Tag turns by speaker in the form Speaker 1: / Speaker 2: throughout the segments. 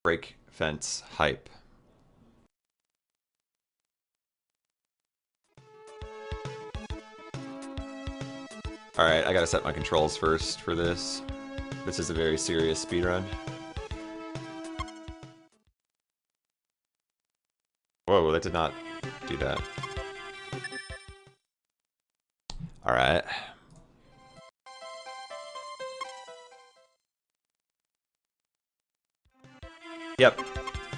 Speaker 1: break fence hype. Alright, I gotta set my controls first for this. This is a very serious speedrun. Whoa, that did not do that. Alright. Yep.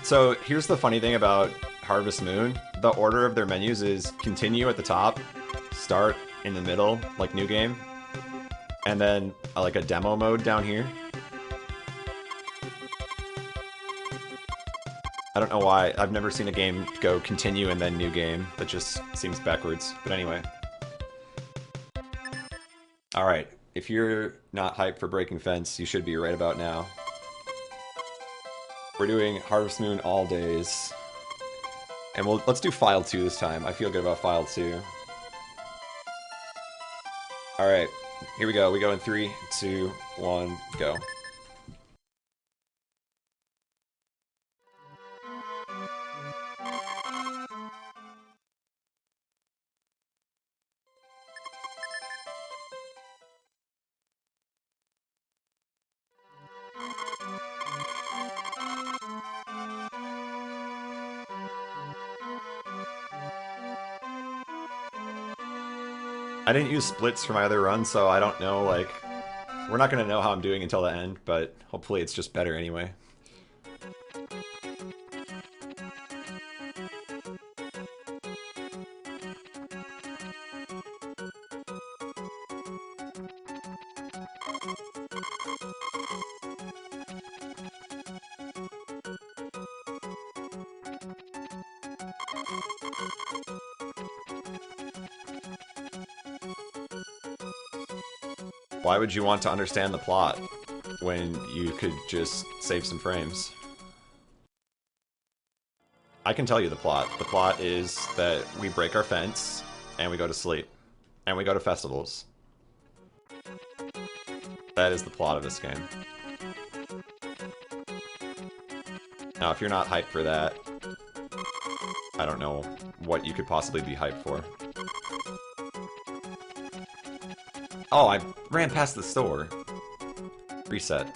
Speaker 1: So here's the funny thing about Harvest Moon. The order of their menus is continue at the top, start in the middle, like new game, and then like a demo mode down here. I don't know why. I've never seen a game go continue and then new game. That just seems backwards. But anyway. Alright. If you're not hyped for Breaking Fence, you should be right about now. We're doing Harvest Moon all days. And let's do File 2 this time. I feel good about File 2. Alright. Here we go. We go in 3, 2, 1, go. I didn't use splits for my other run, so I don't know, like... We're not going to know how I'm doing until the end, but hopefully it's just better anyway. Why would you want to understand the plot when you could just save some frames? I can tell you the plot. The plot is that we break our fence, and we go to sleep. And we go to festivals. That is the plot of this game. Now, if you're not hyped for that, I don't know what you could possibly be hyped for. Oh, I ran past the store. Reset.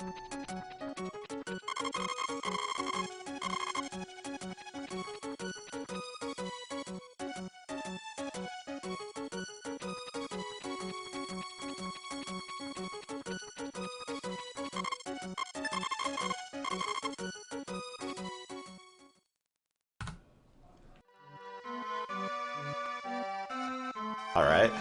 Speaker 1: Alright.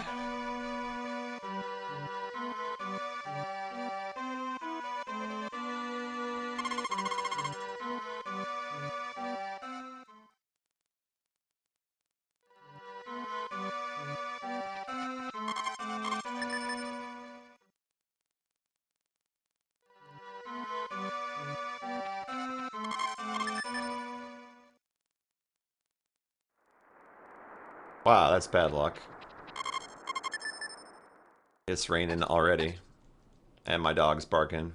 Speaker 1: Wow, that's bad luck. It's raining already. And my dog's barking.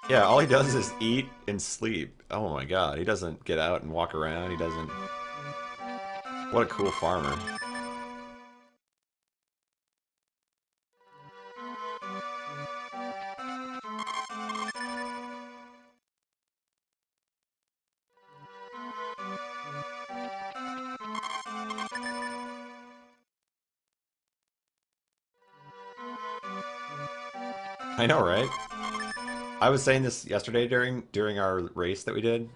Speaker 1: Yeah, all he does is eat and sleep. Oh my god, he doesn't get out and walk around, he doesn't... What a cool farmer. I know, right? I was saying this yesterday during our race that we did.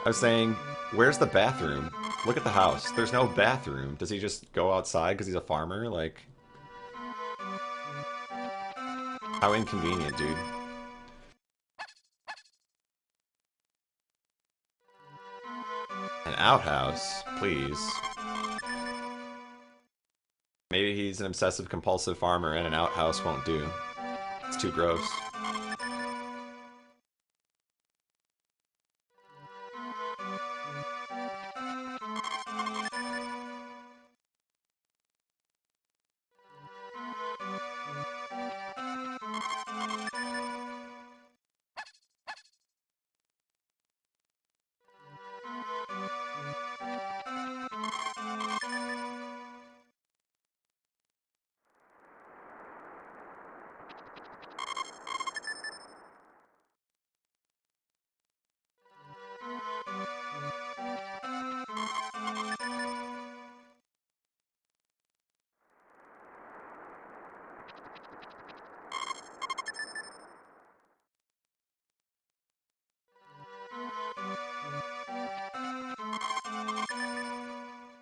Speaker 1: I was saying, where's the bathroom? Look at the house. There's no bathroom. Does he just go outside because he's a farmer? Like, how inconvenient, dude. An outhouse, please. Maybe he's an obsessive compulsive farmer and an outhouse won't do. It's too gross.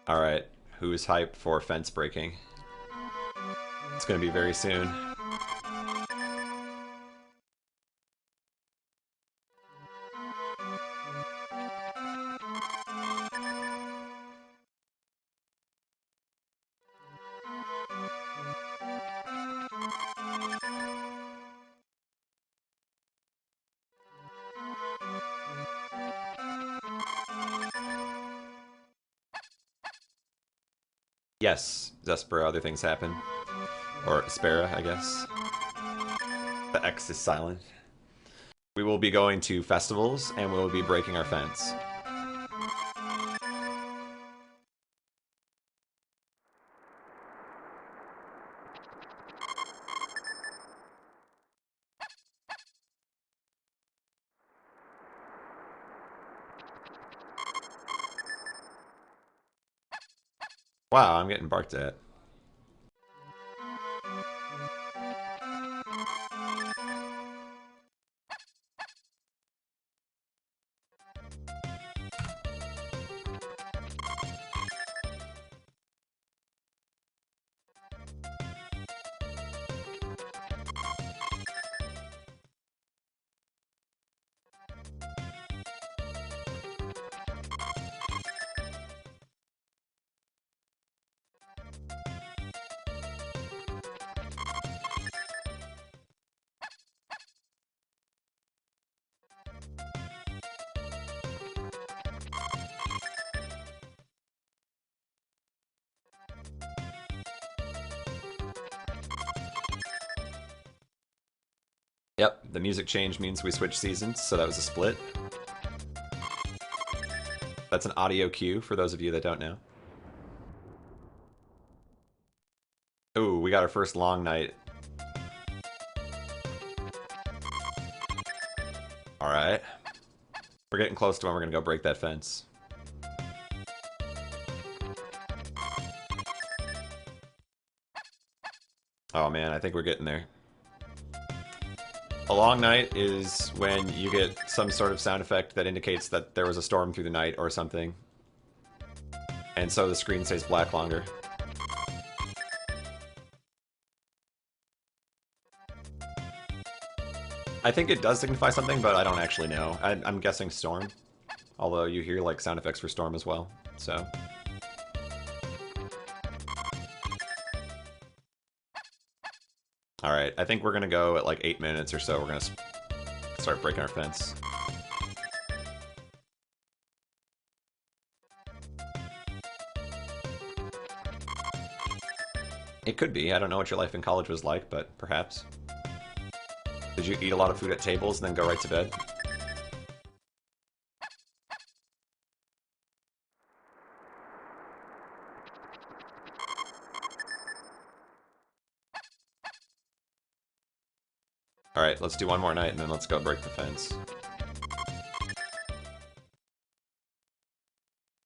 Speaker 1: Alright, who is hyped for fence breaking? It's gonna be very soon. Yes, Zespera, other things happen. Or Spera, I guess. The X is silent. We will be going to festivals, and we will be breaking our fence. Wow, I'm getting barked at. Yep, the music change means we switch seasons, so that was a split. That's an audio cue for those of you that don't know. Ooh, we got our first long night. Alright. We're getting close to when we're gonna go break that fence. Oh man, I think we're getting there. A long night is when you get some sort of sound effect that indicates that there was a storm through the night or something. And so the screen stays black longer. I think it does signify something, but I don't actually know. I'm guessing storm. Although you hear like sound effects for storm as well, so. Alright, I think we're gonna go at like 8 minutes or so. We're gonna start breaking our fence. It could be. I don't know what your life in college was like, but perhaps. Did you eat a lot of food at tables and then go right to bed? Alright, let's do one more night and then let's go break the fence.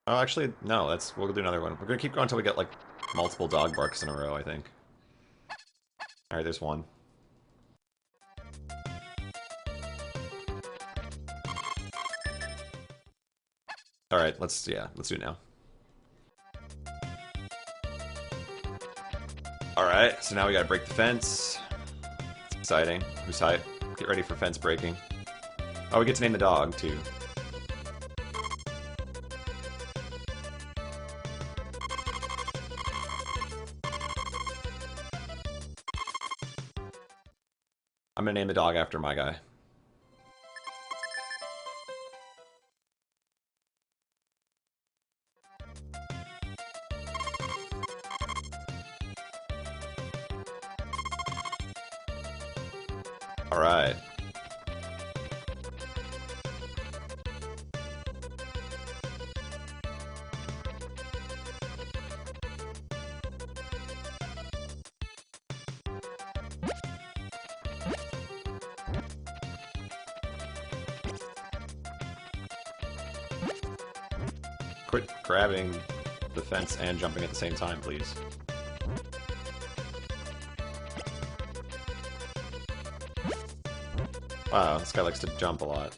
Speaker 1: Oh, actually, no, we'll do another one. We're gonna keep going until we get, like, multiple dog barks in a row, I think. Alright, there's one. Alright, let's do it now. Alright, so now we gotta break the fence. It's exciting. Who's hype? Get ready for fence breaking. Oh, we get to name the dog, too. I'm gonna name the dog after my guy. Alright. Quit grabbing the fence and jumping at the same time, please. Wow, this guy likes to jump a lot.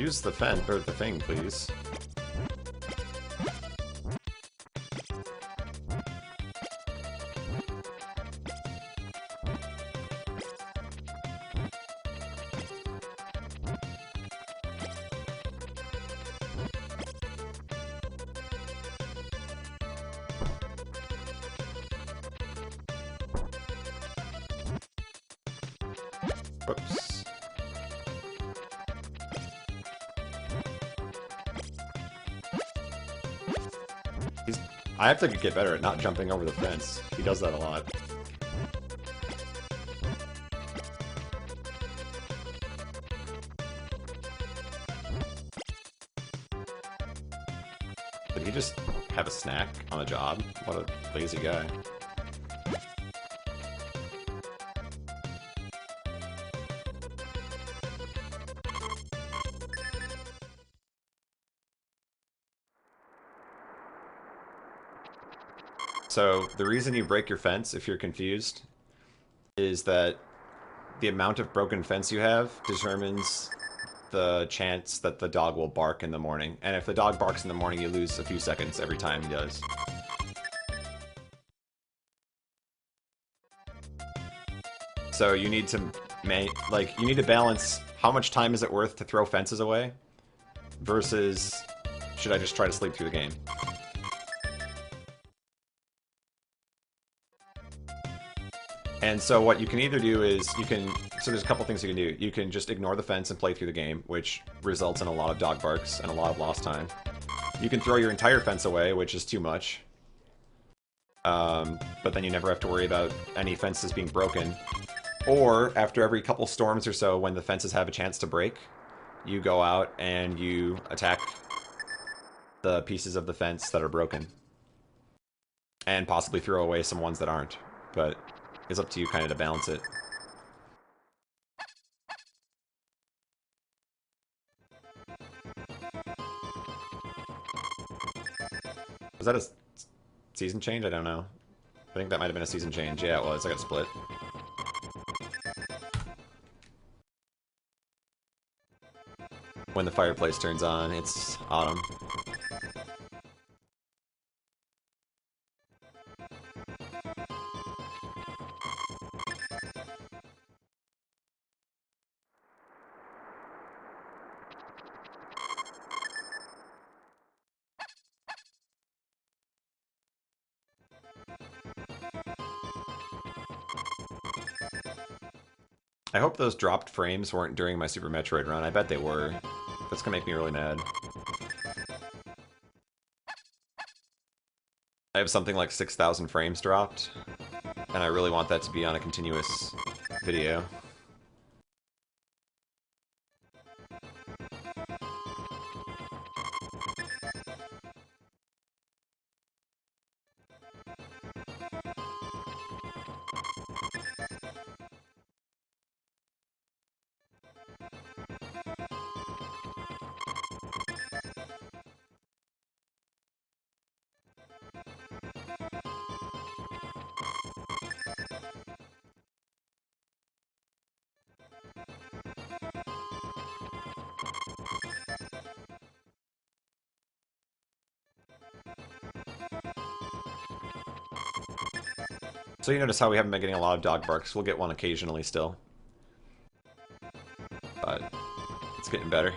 Speaker 1: Use the fence or the thing, please. Whoops. I have to get better at not jumping over the fence. He does that a lot. Did he just have a snack on a job? What a lazy guy. So, the reason you break your fence, if you're confused, is that the amount of broken fence you have determines the chance that the dog will bark in the morning. And if the dog barks in the morning, you lose a few seconds every time he does. So you need to you need to balance how much time is it worth to throw fences away versus should I just try to sleep through the game? And so what you can either do is so there's a couple things you can do. You can just ignore the fence and play through the game, which results in a lot of dog barks and a lot of lost time. You can throw your entire fence away, which is too much. But then you never have to worry about any fences being broken. Or, after every couple storms or so, when the fences have a chance to break, you go out and you attack the pieces of the fence that are broken. And possibly throw away some ones that aren't. But it's up to you kind of to balance it. Was that a season change? I don't know. I think that might have been a season change. Yeah, it was. I got split. When the fireplace turns on, it's autumn. I hope those dropped frames weren't during my Super Metroid run. I bet they were. That's gonna make me really mad. I have something like 6,000 frames dropped, and I really want that to be on a continuous video. So you notice how we haven't been getting a lot of dog barks. We'll get one occasionally still. But it's getting better.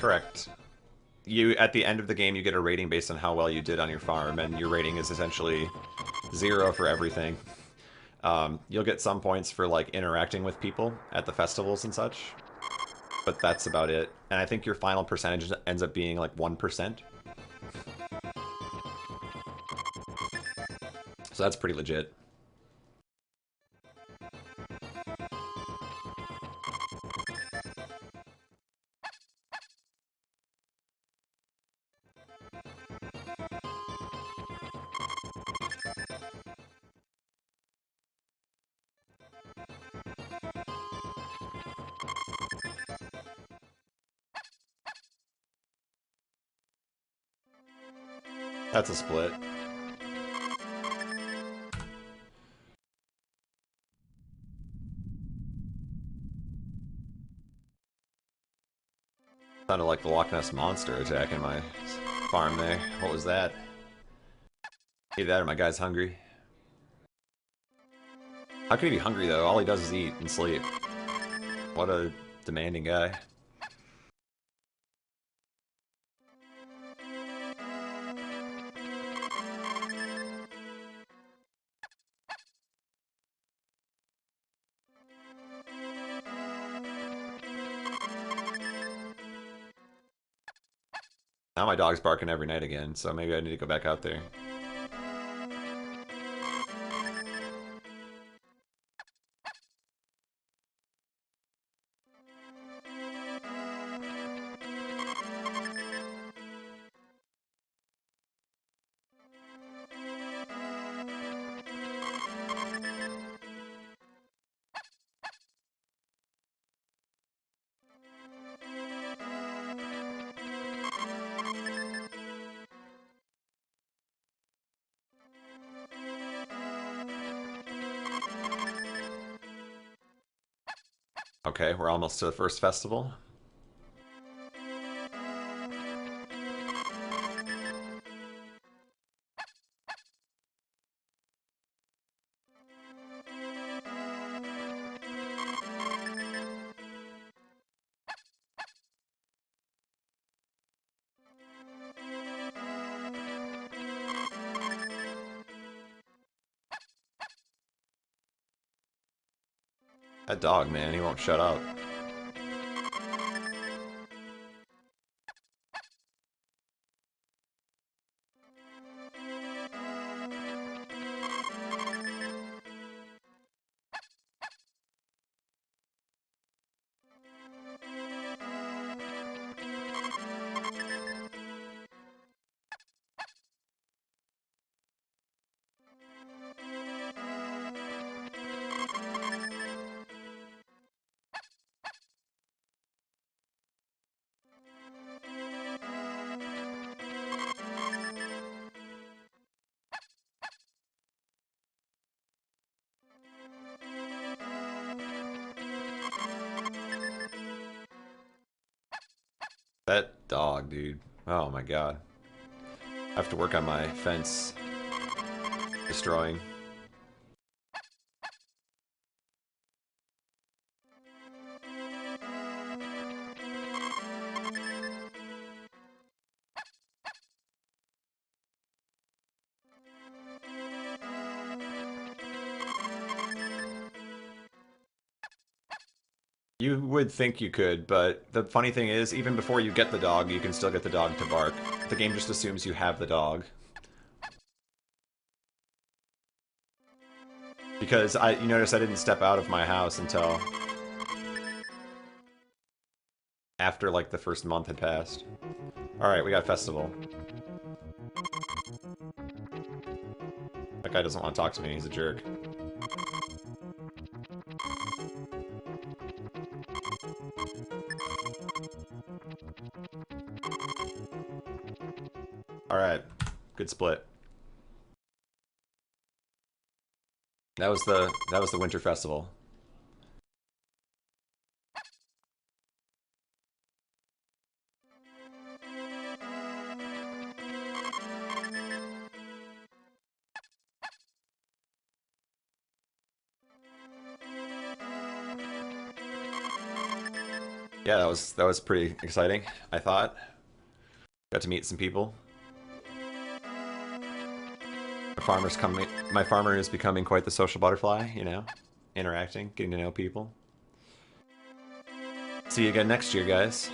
Speaker 1: Correct. You at the end of the game you get a rating based on how well you did on your farm, and your rating is essentially 0 for everything. You'll get some points for like interacting with people at the festivals and such, but that's about it. And I think your final percentage ends up being like 1%. So that's pretty legit. That's a split. Sounded like the Loch Ness Monster attacking my farm there. What was that? Either that or my guy's hungry. How could he be hungry though? All he does is eat and sleep. What a demanding guy. Now my dog's barking every night again, so maybe I need to go back out there. Okay, we're almost to the first festival. That dog, man, he won't shut up. That dog, dude. Oh my god. I have to work on my fence destroying. You would think you could, but the funny thing is, even before you get the dog, you can still get the dog to bark. The game just assumes you have the dog. Because you notice I didn't step out of my house until after like the first month had passed. Alright, we got festival. That guy doesn't want to talk to me, he's a jerk. Alright, good split. That was the winter festival. Yeah, that was pretty exciting. I thought got to meet some people. My farmer is becoming quite the social butterfly. Interacting, getting to know people. See you again next year, guys.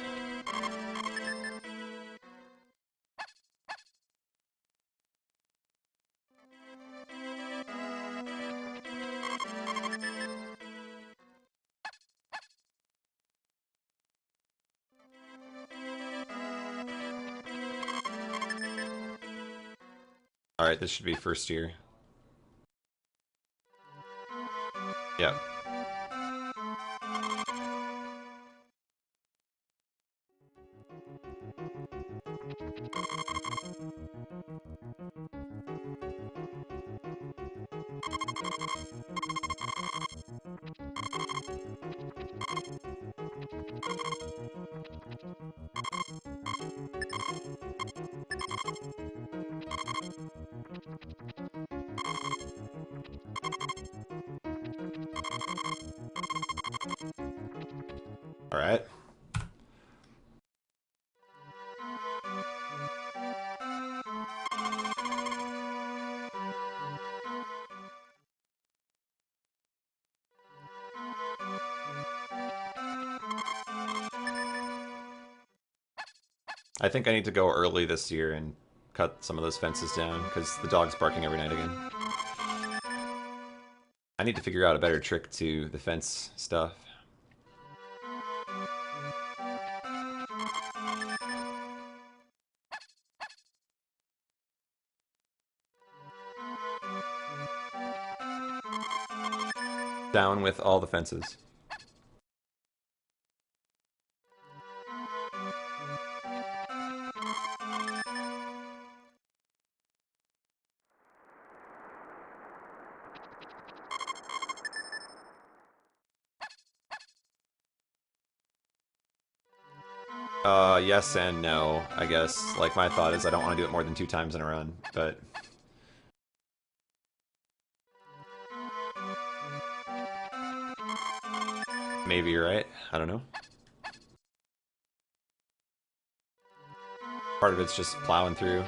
Speaker 1: All right, this should be first year. Yeah. All right. I think I need to go early this year and cut some of those fences down because the dog's barking every night again. I need to figure out a better trick to the fence stuff. Down with all the fences. Yes and no, I guess. Like, my thought is I don't want to do it more than 2 times in a run, but maybe you're right. I don't know. Part of it's just plowing through.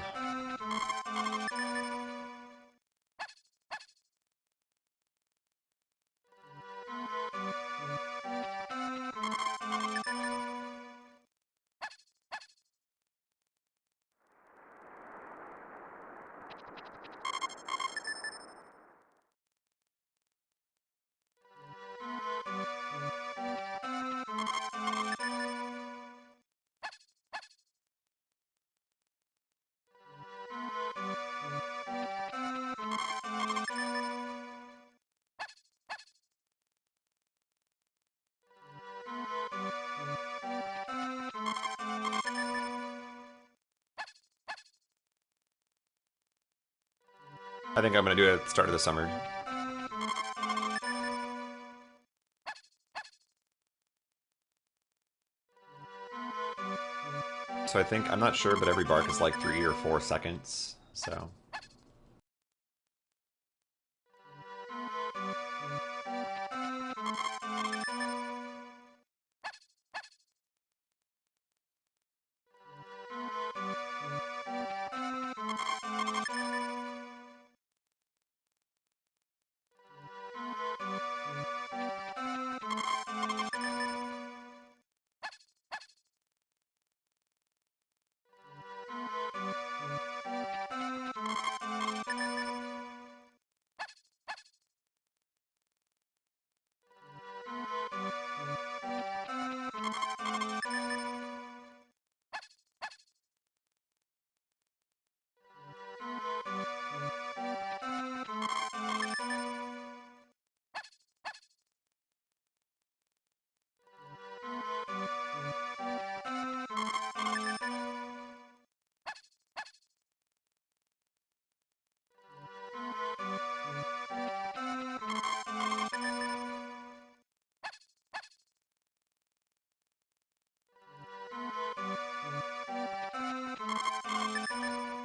Speaker 1: I think I'm going to do it at the start of the summer. So I think, I'm not sure, but every bark is like 3 or 4 seconds. So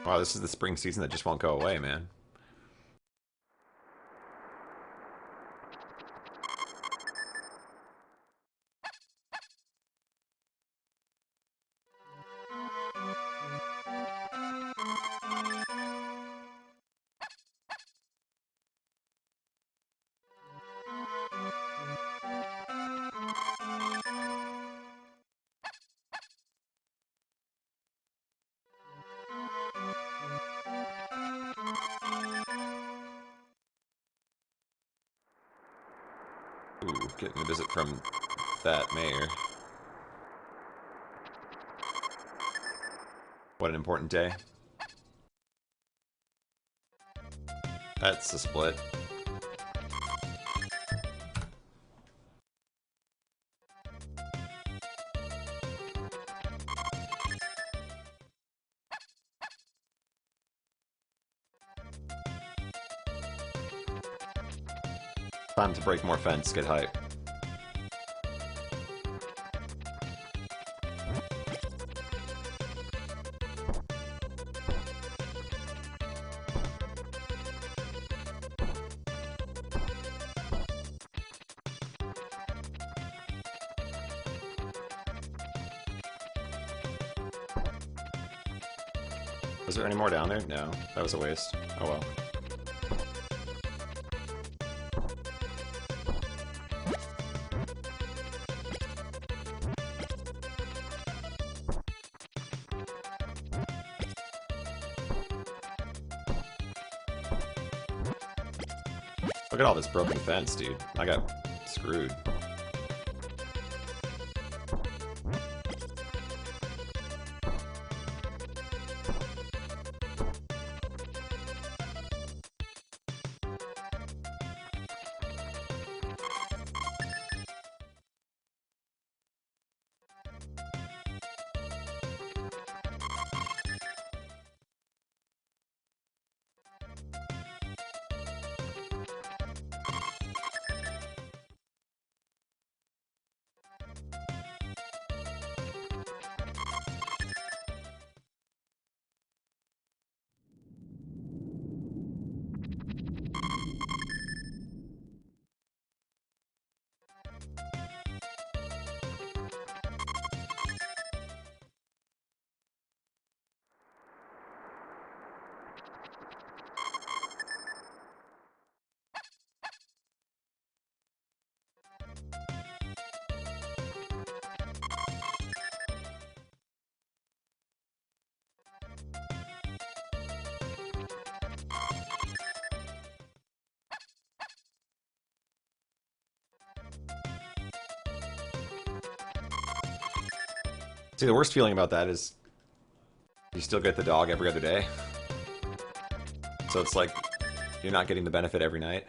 Speaker 1: wow, this is the spring season that just won't go away, man. Ooh, getting a visit from that mayor. What an important day. That's a split. Time to break more fence, get hype. Was there any more down there? No, that was a waste. Oh well. Look at all this broken fence, dude. I got screwed. See, the worst feeling about that is you still get the dog every other day. So it's like you're not getting the benefit every night.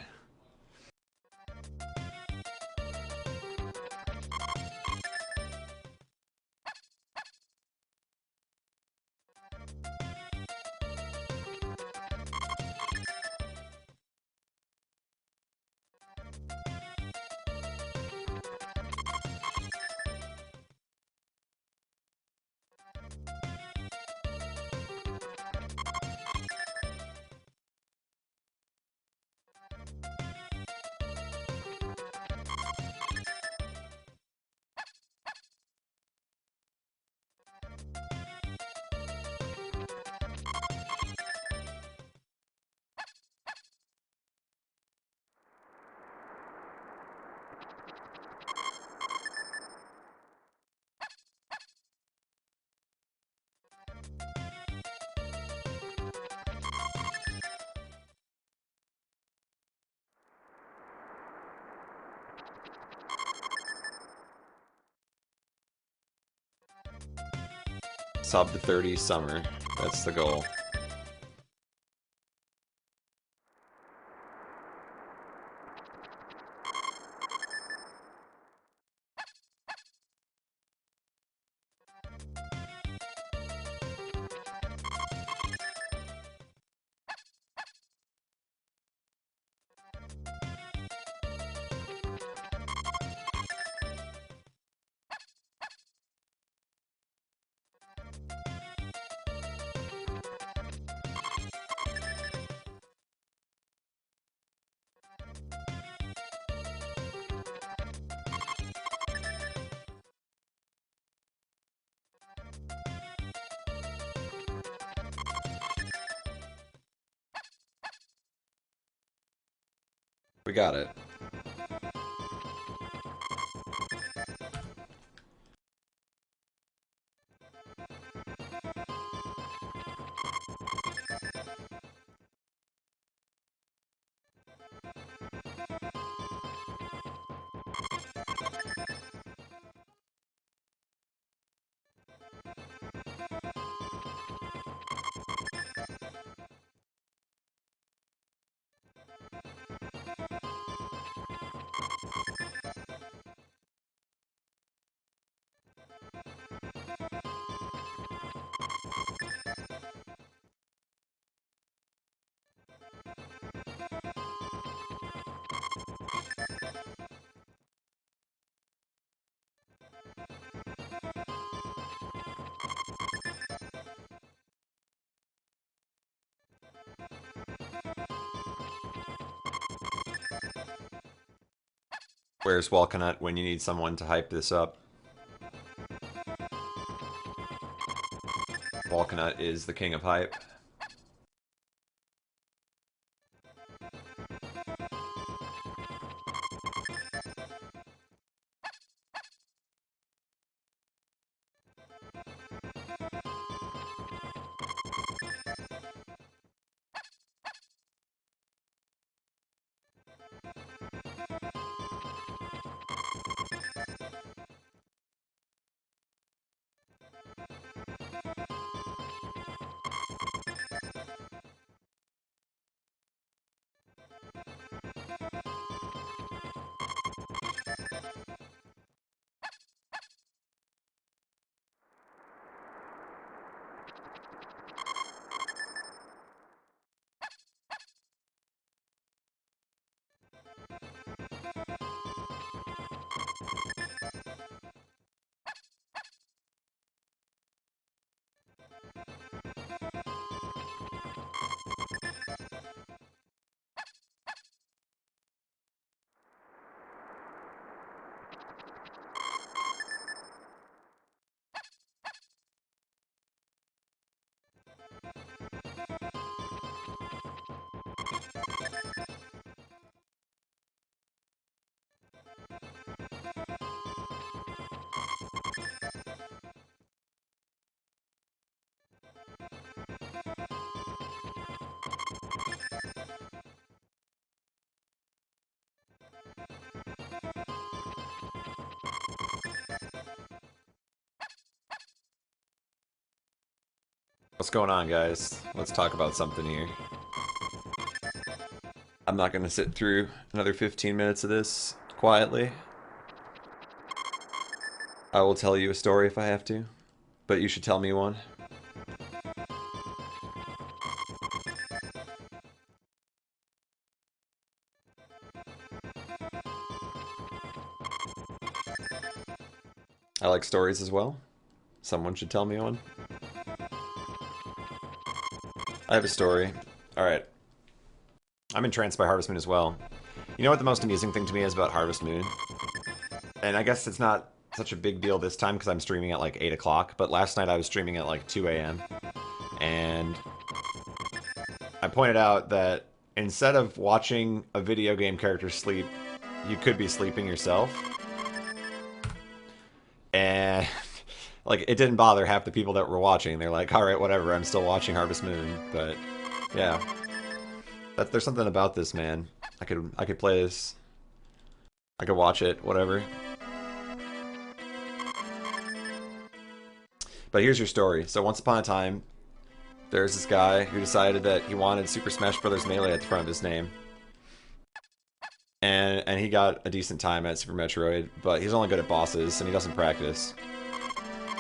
Speaker 1: Sub to 30 summer. That's the goal. We got it. Where's Walconut when you need someone to hype this up? Walconut is the king of hype. What's going on, guys? Let's talk about something here. I'm not going to sit through another 15 minutes of this quietly. I will tell you a story if I have to, but you should tell me one. I like stories as well. Someone should tell me one. I have a story. Alright. I'm entranced by Harvest Moon as well. You know what the most amusing thing to me is about Harvest Moon? And I guess it's not such a big deal this time because I'm streaming at like 8 o'clock, but last night I was streaming at like 2 a.m. And I pointed out that instead of watching a video game character sleep, you could be sleeping yourself. And like it didn't bother half the people that were watching. They're like, all right, whatever, I'm still watching Harvest Moon. But yeah, there's something about this, man. I could play this. I could watch it, whatever. But here's your story. So once upon a time, there's this guy who decided that he wanted Super Smash Bros. Melee at the front of his name. And he got a decent time at Super Metroid, but he's only good at bosses, and he doesn't practice.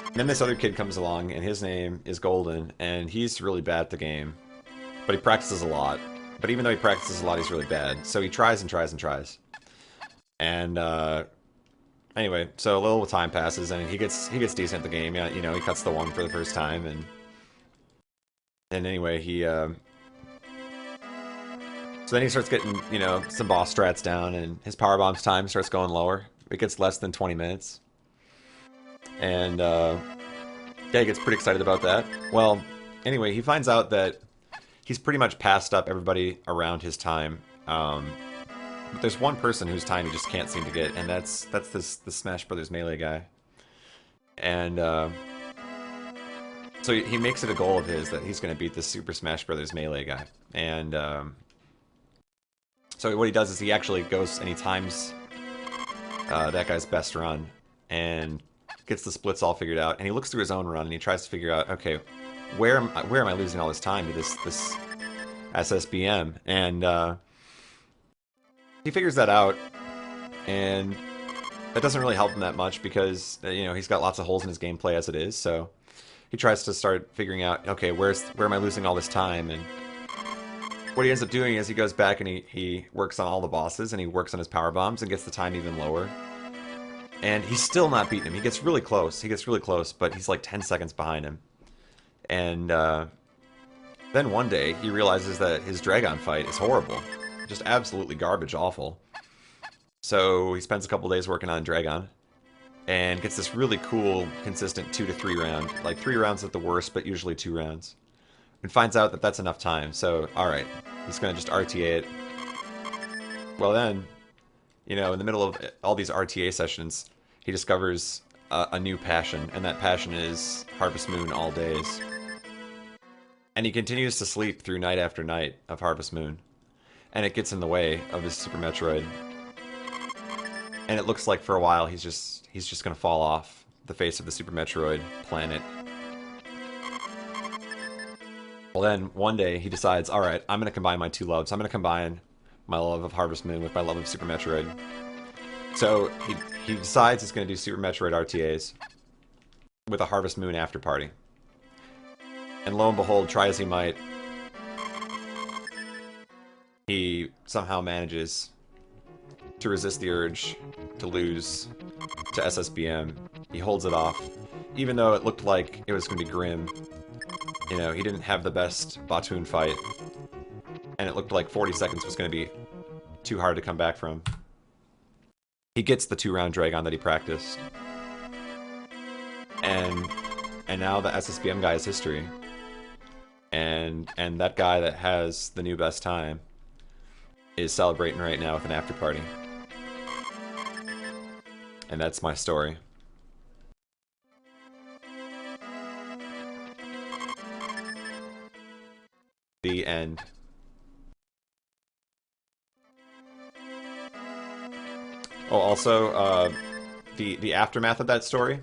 Speaker 1: And then this other kid comes along, and his name is Golden, and he's really bad at the game. But he practices a lot. But even though he practices a lot, he's really bad. So he tries and tries and tries. And, anyway, so a little time passes, and he gets decent at the game. Yeah, you know, he cuts the one for the first time, and anyway, so then he starts getting, you know, some boss strats down, and his power bombs time starts going lower. It gets less than 20 minutes. And, yeah, he gets pretty excited about that. Well, anyway, he finds out that he's pretty much passed up everybody around his time. But there's one person whose time he just can't seem to get, and that's this Smash Brothers Melee guy. And, so he makes it a goal of his that he's going to beat this Super Smash Brothers Melee guy. And, so what he does is he actually goes and he times that guy's best run and gets the splits all figured out. And he looks through his own run and he tries to figure out, okay, where am I losing all this time to this SSBM? And he figures that out, and that doesn't really help him that much because you know he's got lots of holes in his gameplay as it is. So he tries to start figuring out, okay, where am I losing all this time? And what he ends up doing is he goes back and he works on all the bosses and he works on his power bombs and gets the time even lower. And he's still not beating him. He gets really close. But he's like 10 seconds behind him. And then one day he realizes that his Dragon fight is horrible. Just absolutely garbage awful. So he spends a couple days working on Dragon and gets this really cool, consistent 2 to 3 round, like 3 rounds at the worst, but usually 2 rounds. And finds out that that's enough time. So, all right, he's gonna just RTA it. Well, then, in the middle of all these RTA sessions, he discovers a new passion, and that passion is Harvest Moon all days. And he continues to sleep through night after night of Harvest Moon, and it gets in the way of his Super Metroid. And it looks like for a while he's just gonna fall off the face of the Super Metroid planet. Well, then one day he decides, all right, I'm gonna combine my two loves. I'm gonna combine my love of Harvest Moon with my love of Super Metroid. So he decides he's gonna do Super Metroid RTAs with a Harvest Moon after party. And lo and behold, try as he might, he somehow manages to resist the urge to lose to SSBM. He holds it off, even though it looked like it was going to be grim. He didn't have the best Batoon fight, and it looked like 40 seconds was going to be too hard to come back from. He gets the 2-round Dragon that he practiced, and now the SSBM guy is history. And that guy that has the new best time is celebrating right now with an after party. And that's my story. The end. Oh, also, the aftermath of that story.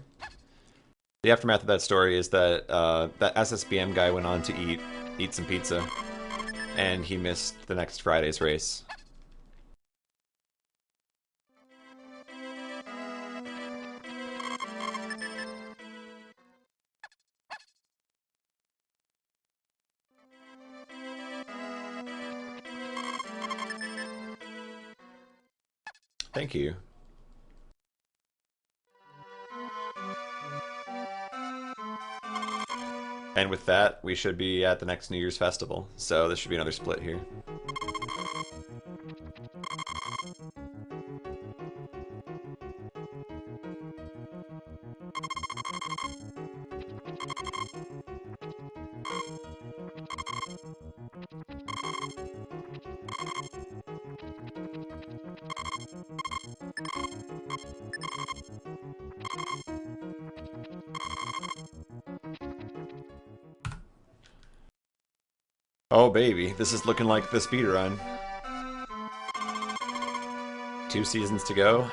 Speaker 1: The aftermath of that story is that that SSBM guy went on to eat some pizza, and he missed the next Friday's race. Thank you. And with that, we should be at the next New Year's festival. So this should be another split here. Oh baby, this is looking like the speedrun. 2 seasons to go.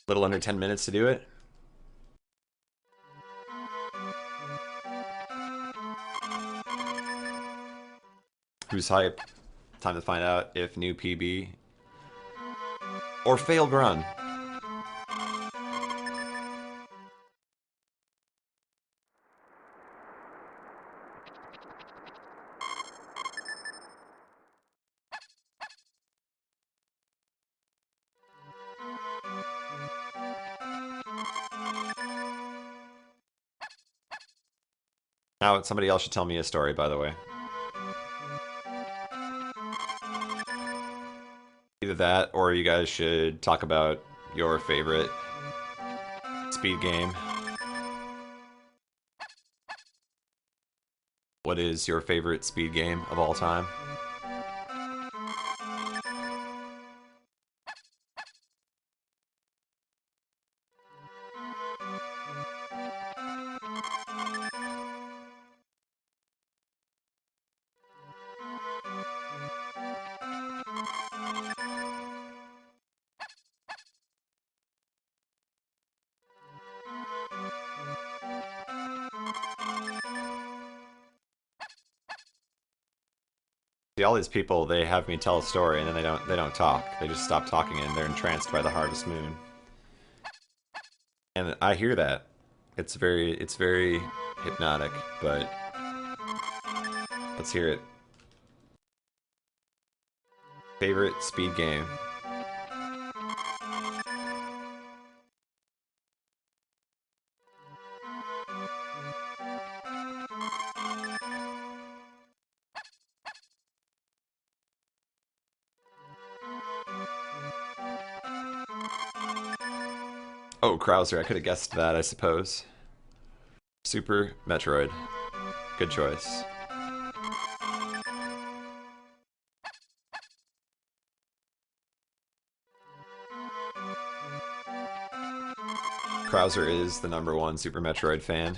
Speaker 1: Little under 10 minutes to do it. Who's hype? Time to find out if new PB or failed run. Now somebody else should tell me a story, by the way. Either that, or you guys should talk about your favorite speed game. What is your favorite speed game of all time? See, all these people, they have me tell a story and then they don't talk. They just stop talking and they're entranced by the Harvest Moon. And I hear that. It's very hypnotic, but let's hear it. Favorite speed game? Oh, Krauser. I could have guessed that, I suppose. Super Metroid. Good choice. Krauser is the #1 Super Metroid fan.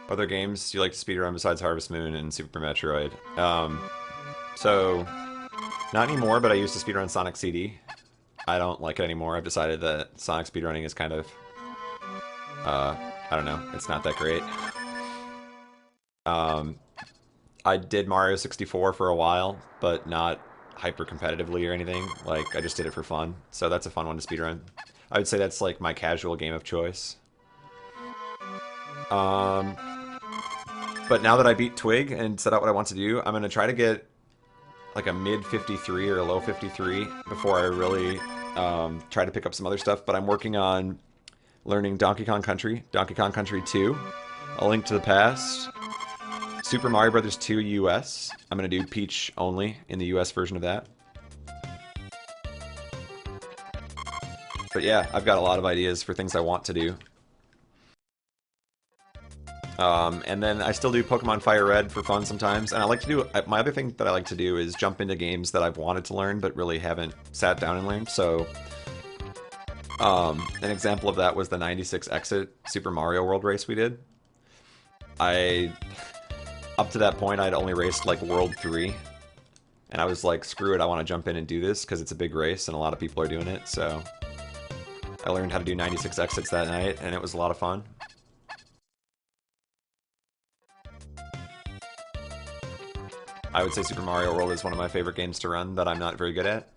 Speaker 1: Other games you like to speedrun besides Harvest Moon and Super Metroid? So, not anymore, but I used to speedrun Sonic CD. I don't like it anymore. I've decided that Sonic speedrunning is kind of, I don't know, it's not that great. Um, I did Mario 64 for a while, but not hyper competitively or anything. Like, I just did it for fun. So that's a fun one to speedrun. I would say that's like my casual game of choice. Um, but now that I beat Twig and set out what I want to do, I'm going to try to get like a mid 53 or a low 53 before I really try to pick up some other stuff. But I'm working on learning Donkey Kong Country, Donkey Kong Country 2, A Link to the Past, Super Mario Brothers 2 US. I'm going to do Peach only in the US version of that. But yeah, I've got a lot of ideas for things I want to do. And then I still do Pokemon Fire Red for fun sometimes. And I like to do, my other thing that I like to do is jump into games that I've wanted to learn but really haven't sat down and learned. So an example of that was the 96 Exit Super Mario World race we did. Up to that point, I'd only raced like World 3. And I was like, screw it, I want to jump in and do this because it's a big race and a lot of people are doing it. So I learned how to do 96 exits that night and it was a lot of fun. I would say Super Mario World is one of my favorite games to run that I'm not very good at.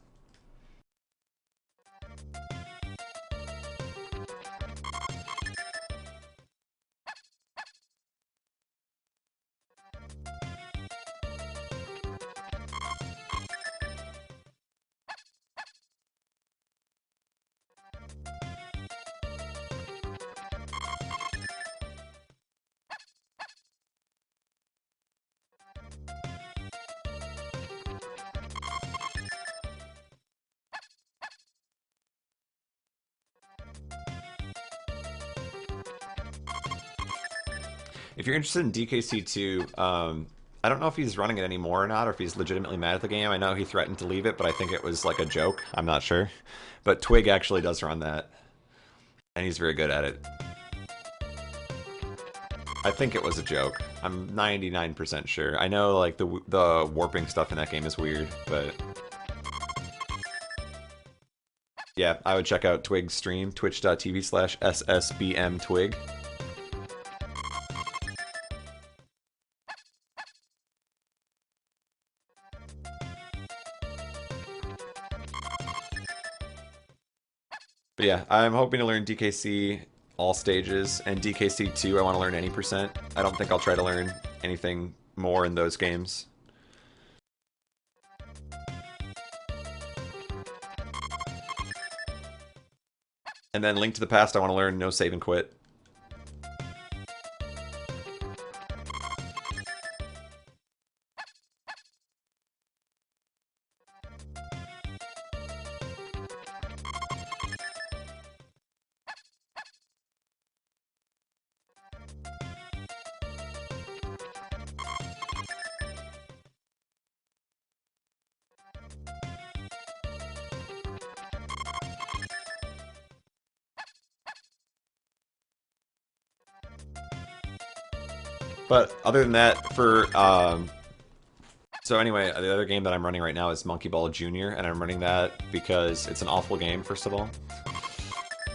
Speaker 1: If you're interested in DKC2, I don't know if he's running it anymore or not, or if he's legitimately mad at the game. I know he threatened to leave it, but I think it was like a joke. I'm not sure. But Twig actually does run that, and he's very good at it. I think it was a joke. I'm 99% sure. I know like the warping stuff in that game is weird, but yeah, I would check out Twig's stream, twitch.tv/ssbmtwig. But yeah, I'm hoping to learn DKC all stages, and DKC 2 I want to learn any percent. I don't think I'll try to learn anything more in those games. And then Link to the Past I want to learn no save and quit. But other than that, for So anyway, the other game that I'm running right now is Monkey Ball Junior, and I'm running that because it's an awful game, first of all,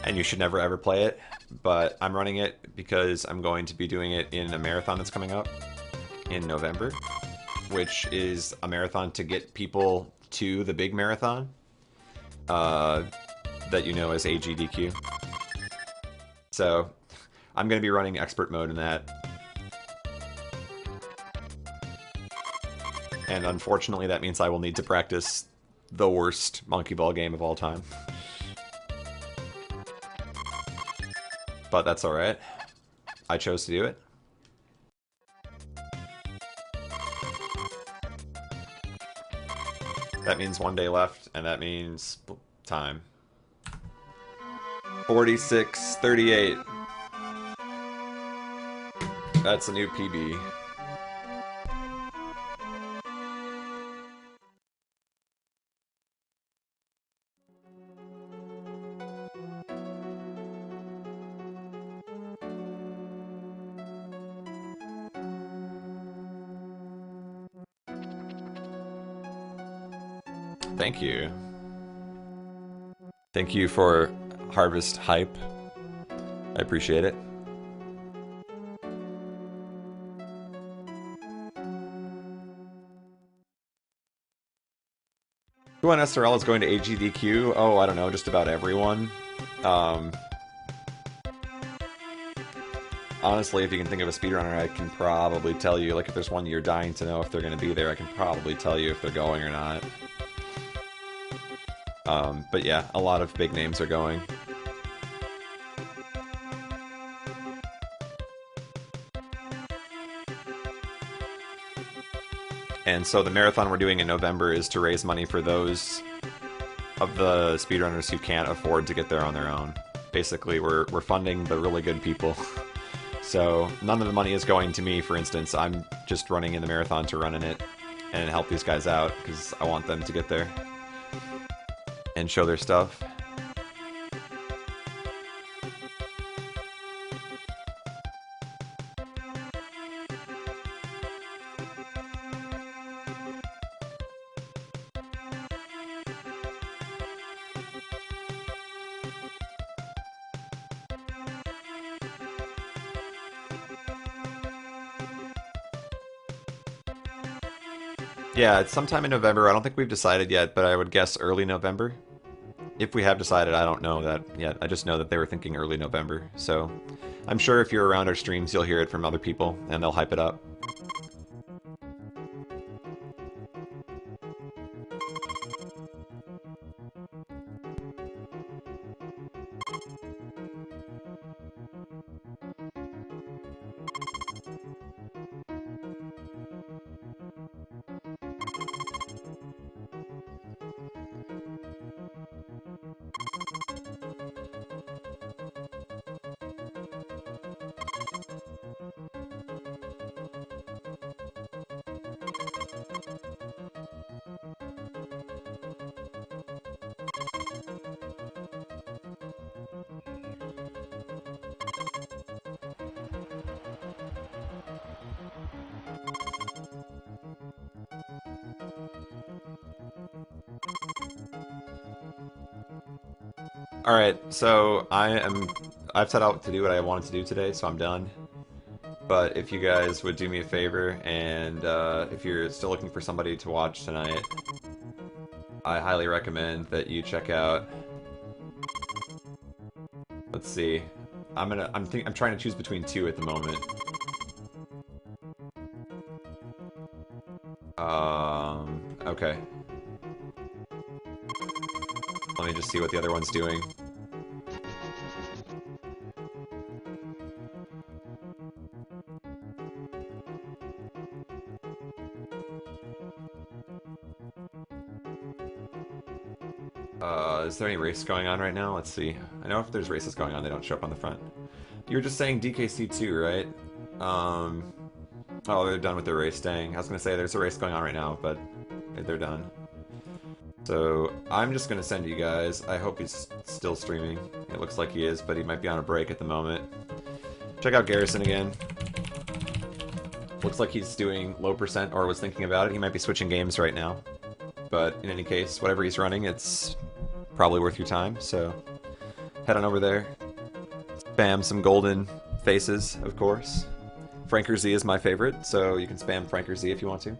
Speaker 1: and you should never ever play it. But I'm running it because I'm going to be doing it in a marathon that's coming up in November, which is a marathon to get people to the big marathon that you know as AGDQ. So I'm going to be running expert mode in that. And unfortunately, that means I will need to practice the worst monkey ball game of all time. But that's alright. I chose to do it. That means 1 day left, and that means time. 46:38. That's a new PB. Thank you. Thank you for Harvest Hype. I appreciate it. Who on SRL is going to AGDQ? Oh, I don't know, just about everyone. Honestly, if you can think of a speedrunner, I can probably tell you, like if there's one you're dying to know if they're going to be there, I can probably tell you if they're going or not. But yeah, a lot of big names are going. And so the marathon we're doing in November is to raise money for those of the speedrunners who can't afford to get there on their own. Basically, we're funding the really good people. So none of the money is going to me, for instance. I'm just running in the marathon to run in it and help these guys out because I want them to get there and show their stuff. Yeah, it's sometime in November. I don't think we've decided yet, but I would guess early November. If we have decided, I don't know that yet. I just know that they were thinking early November. So I'm sure if you're around our streams, you'll hear it from other people, and they'll hype it up. Alright, so I've set out to do what I wanted to do today, so I'm done. But if you guys would do me a favor, and if you're still looking for somebody to watch tonight, I highly recommend that you check out... Let's see. I'm trying to choose between two at the moment. Okay. Let me just see what the other one's doing. Is there any race going on right now? Let's see. I know if there's races going on, they don't show up on the front. You were just saying DKC2, right? Oh, they're done with their race. Dang. I was gonna say there's a race going on right now, but they're done. So I'm just gonna send you guys. I hope he's still streaming. It looks like he is, but he might be on a break at the moment. Check out Garrison again. Looks like he's doing low percent or was thinking about it. He might be switching games right now. But in any case, whatever he's running, it's probably worth your time. So head on over there. Spam some golden faces, of course. Franker Z is my favorite, so you can spam Franker Z if you want to.